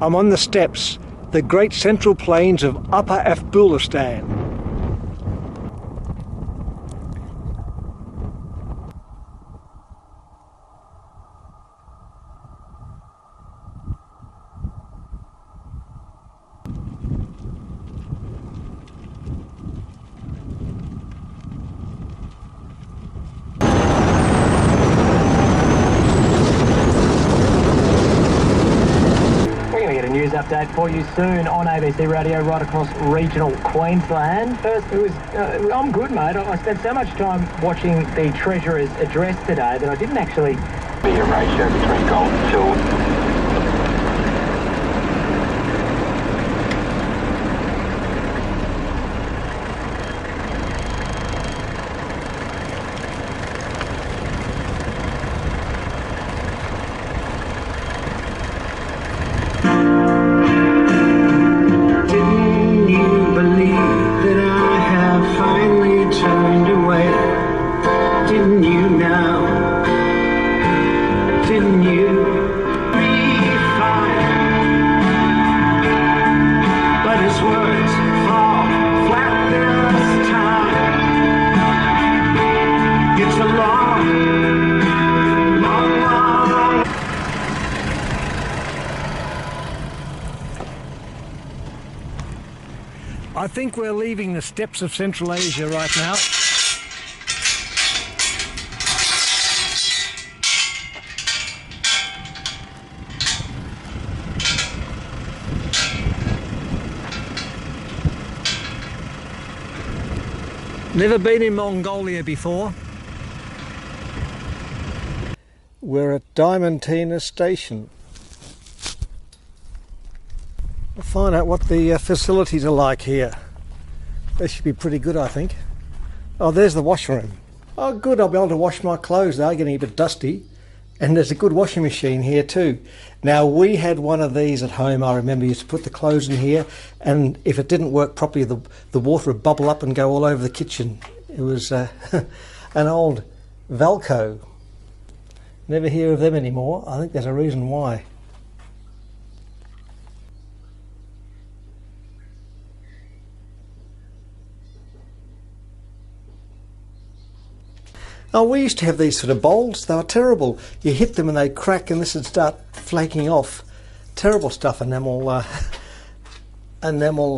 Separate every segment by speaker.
Speaker 1: I'm on the steppes, the great central plains of Upper Afghanistan.
Speaker 2: News update for you soon on ABC Radio right across regional Queensland. First, I'm good, mate. I spent so much time watching the Treasurer's address today that I didn't actually... Be a ratio between gold and silver.
Speaker 1: I think we're leaving the steppes of Central Asia right now. Never been in Mongolia before. We're at Diamantina Station. I'll find out what the facilities are like here. They should be pretty good, I think. Oh, there's the washroom. Oh good, I'll be able to wash my clothes. They're getting a bit dusty. And there's a good washing machine here too. Now we had one of these at home. I remember you used to put the clothes in here, and if it didn't work properly, the water would bubble up and go all over the kitchen. It was an old Velcro. Never hear of them anymore. I think there's a reason why. Oh, we used to have these sort of bowls. They were terrible. You hit them and they'd crack and this would start flaking off. Terrible stuff, enamel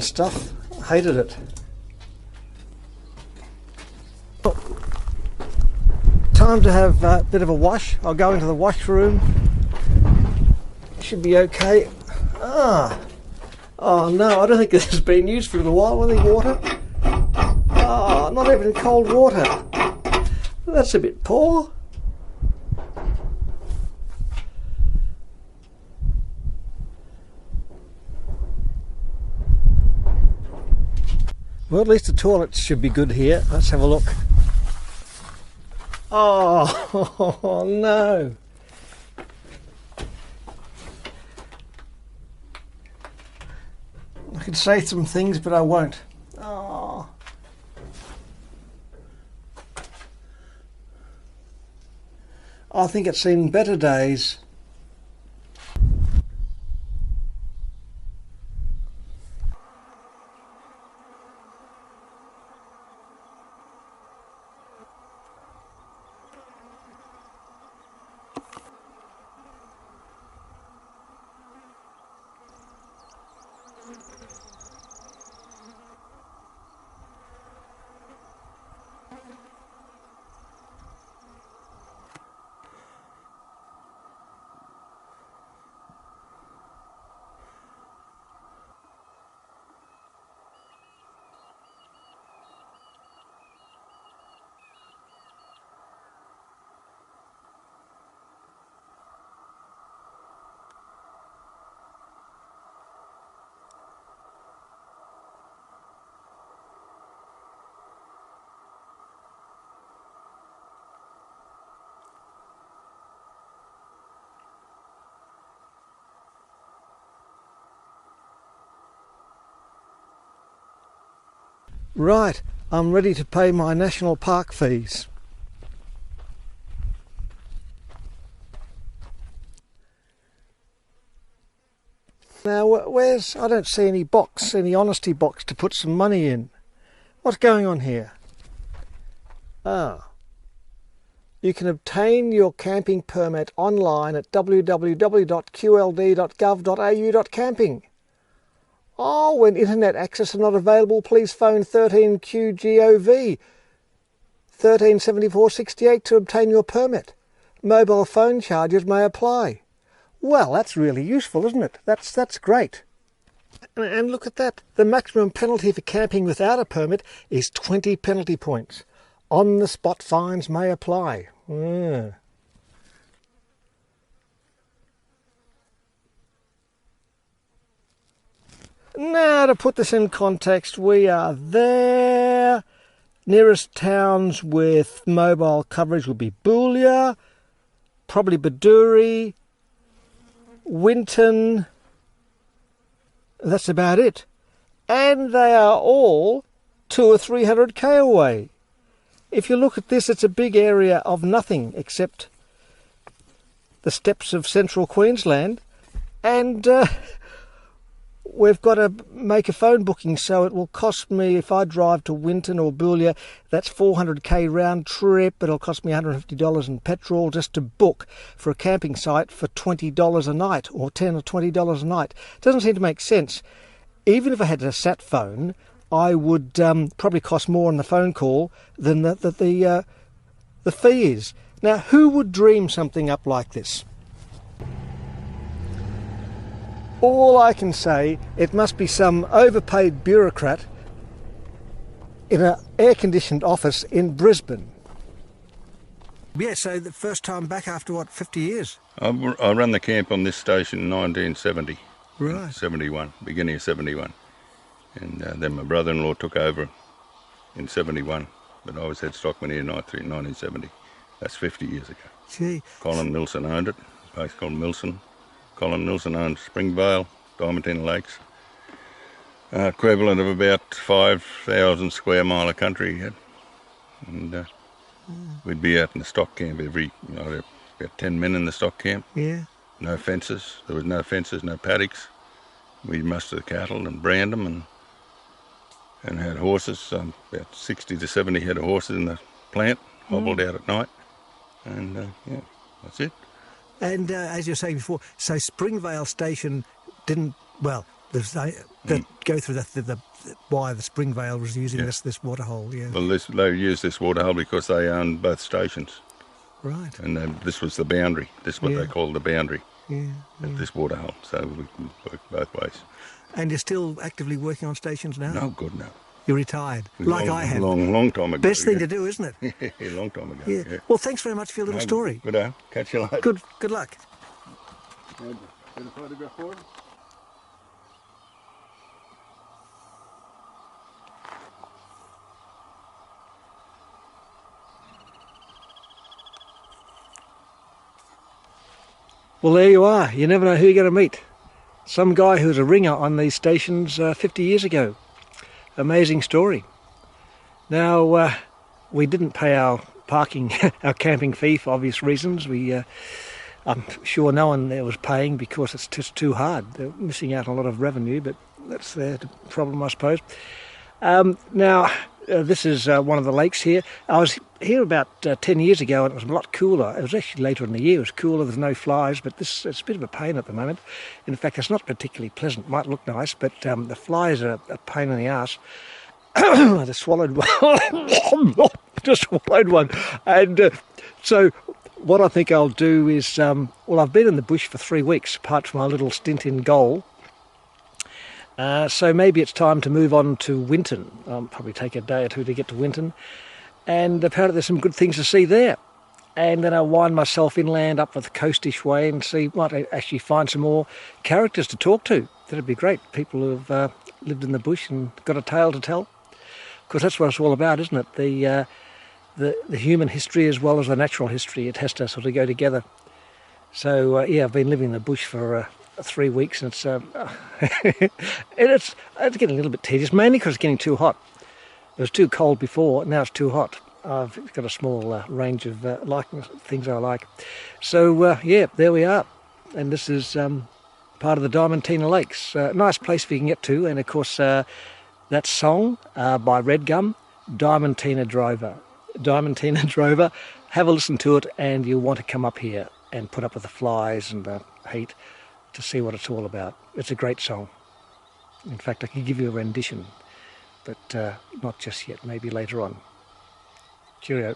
Speaker 1: stuff. Hated it. Time to have a bit of a wash. I'll go into the washroom. Should be okay. Oh no, I don't think this has been used for a little while. Any water? Oh, not even cold water. That's a bit poor. Well, at least the toilets should be good here. Let's have a look. Oh, no. I could say some things, but I won't. Oh. I think it's seen better days. Right, I'm ready to pay my national park fees. Now, where's... I don't see any box, any honesty box to put some money in. What's going on here? Ah. You can obtain your camping permit online at www.qld.gov.au.camping. Oh, when internet access is not available, please phone 13QGOV 137468 to obtain your permit. Mobile phone charges may apply. Well, that's really useful, isn't it? That's great. And look at that. The maximum penalty for camping without a permit is 20 penalty points. On-the-spot fines may apply. Yeah. Now, to put this in context, we are there. Nearest towns with mobile coverage will be Boulia, probably Baduri, Winton. That's about it. And they are all 200 or 300k away. If you look at this, it's a big area of nothing except the steppes of central Queensland. And we've got to make a phone booking, so it will cost me, if I drive to Winton or Boulia, that's 400k round trip. It'll cost me $150 in petrol just to book for a camping site for $20 a night, or $10 or $20 a night. It doesn't seem to make sense. Even if I had a sat phone, I would probably cost more on the phone call than the fee is. Now, who would dream something up like this? All I can say, it must be some overpaid bureaucrat in an air-conditioned office in Brisbane. Yeah, so the first time back after, what, 50 years?
Speaker 3: I ran the camp on this station in 1970.
Speaker 1: Right.
Speaker 3: 71, beginning of 71. And then my brother-in-law took over in 71. But I was head stockman here in 1970. That's 50 years ago.
Speaker 1: Gee.
Speaker 3: Colin Milson owned it, a place called Milson. Colin Milson owned Springvale, Diamantina Lakes. Equivalent of about 5,000 square mile of country he had. And we'd be out in the stock camp about 10 men in the stock camp.
Speaker 1: Yeah.
Speaker 3: No fences. There was no fences, no paddocks. We'd muster the cattle and brand them and had horses, about 60 to 70 head of horses in the plant, hobbled out at night. And yeah, that's it.
Speaker 1: And as you were saying before, so Springvale Station didn't, well, go through why the Springvale was using this waterhole. Yeah.
Speaker 3: Well, they used this waterhole because they owned both stations.
Speaker 1: Right.
Speaker 3: And this was the boundary. This is what they call the boundary.
Speaker 1: Yeah.
Speaker 3: At this waterhole. So we can work both ways.
Speaker 1: And you're still actively working on stations now?
Speaker 3: No, good, no.
Speaker 1: You're retired, like I have.
Speaker 3: Long time ago.
Speaker 1: Best thing to do, isn't it?
Speaker 3: Yeah, long time ago.
Speaker 1: Yeah. Well, thanks very much for your little story.
Speaker 3: Good day. Catch you later.
Speaker 1: Good luck.
Speaker 3: Get a photograph for it?
Speaker 1: Well, there you are. You never know who you're going to meet. Some guy who was a ringer on these stations 50 years ago. Amazing story. Now, we didn't pay our parking, our camping fee for obvious reasons. I'm sure no one there was paying because it's just too hard. They're missing out on a lot of revenue, but that's the problem, I suppose. Now, this is one of the lakes here. I was here about 10 years ago and it was a lot cooler. It was actually later in the year. It was cooler, there's no flies, but it's a bit of a pain at the moment. In fact, it's not particularly pleasant. It might look nice, but the flies are a pain in the arse. I just swallowed one. Just swallowed one. And so what I think I'll do is, well, I've been in the bush for 3 weeks, apart from my little stint in Goal. So maybe it's time to move on to Winton. I'll probably take a day or two to get to Winton. And apparently there's some good things to see there. And then I'll wind myself inland up the coastish way and might actually find some more characters to talk to. That'd be great. People who've lived in the bush and got a tale to tell. Because that's what it's all about, isn't it? The human history as well as the natural history. It has to sort of go together. So yeah, I've been living in the bush for 3 weeks, and it's getting a little bit tedious, mainly because it's getting too hot. It was too cold before, now it's too hot. I've got a small range of things I like. So yeah, there we are. And this is part of the Diamantina Lakes. Nice place if you can get to, and of course that song by Red Gum, Diamantina Drover. Diamantina Drover, have a listen to it and you'll want to come up here and put up with the flies and the heat to see what it's all about. It's a great song. In fact, I could give you a rendition, but not just yet, maybe later on. Cheerio.